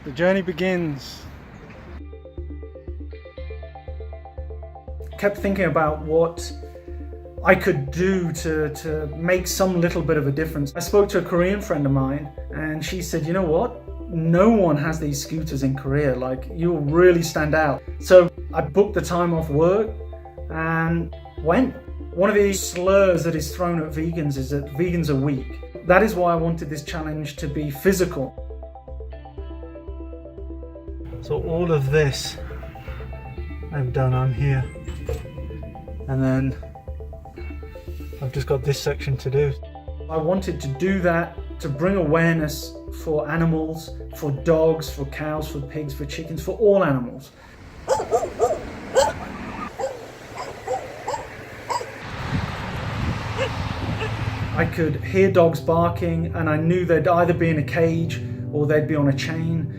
The journey begins. Kept thinking about what I could do to make some little bit of a difference. I spoke to a Korean friend of mine and she said, you know what? No one has these scooters in Korea, like you'll really stand out. So I booked the time off work and went. One of the slurs that is thrown at vegans is that vegans are weak. That is why I wanted this challenge to be physical. So all of this I've done, I'm here. And then I've just got this section to do. I wanted to do that to bring awareness for animals, for dogs, for cows, for pigs, for chickens, for all animals. I could hear dogs barking and I knew they'd either be in a cage or they'd be on a chain.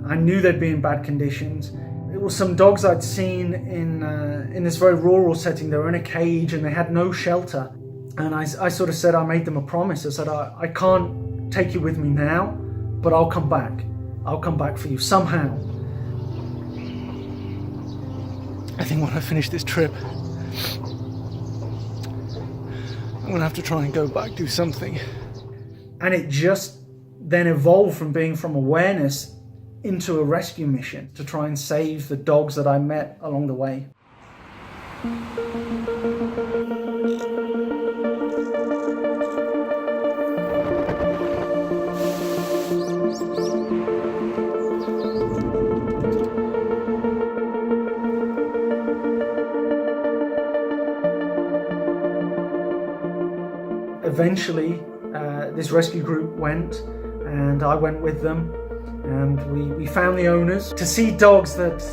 I knew they'd be in bad conditions. It was some dogs I'd seen in this very rural setting. They were in a cage and they had no shelter. And I sort of said, I made them a promise. I said, I can't take you with me now, but I'll come back. I'll come back for you somehow. I think when I finish this trip, I'm gonna have to try and go back, do something. And it just then evolved from awareness into a rescue mission to try and save the dogs that I met along the way. Eventually, this rescue group went, and I went with them, and we found the owners. To see dogs that,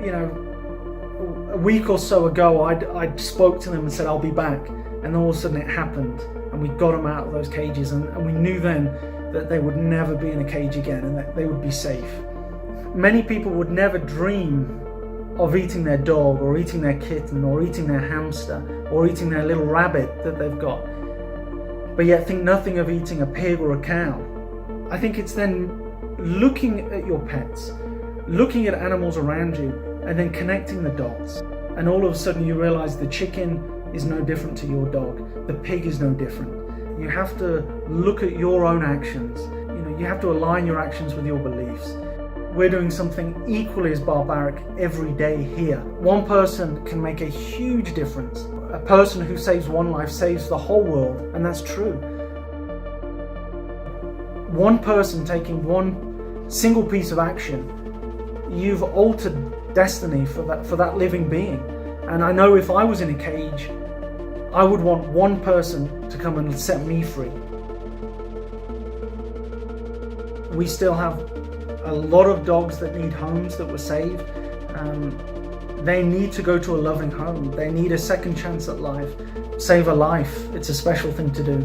you know, a week or so ago, I'd spoke to them and said, I'll be back, and all of a sudden it happened, and we got them out of those cages, and we knew then that they would never be in a cage again, and that they would be safe. Many people would never dream of eating their dog, or eating their kitten, or eating their hamster, or eating their little rabbit that they've got, but yet think nothing of eating a pig or a cow. I think it's then looking at your pets, looking at animals around you, and then connecting the dots. And all of a sudden you realize the chicken is no different to your dog, the pig is no different. You have to look at your own actions. You know, you have to align your actions with your beliefs. We're doing something equally as barbaric every day here. One person can make a huge difference. A person who saves one life saves the whole world, and that's true. One person taking one single piece of action, you've altered destiny for that living being. And I know if I was in a cage, I would want one person to come and set me free. We still have a lot of dogs that need homes that were saved. They need to go to a loving home. They need a second chance at life. Save a life. It's a special thing to do.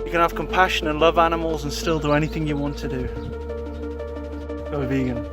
You can have compassion and love animals and still do anything you want to do. Go vegan.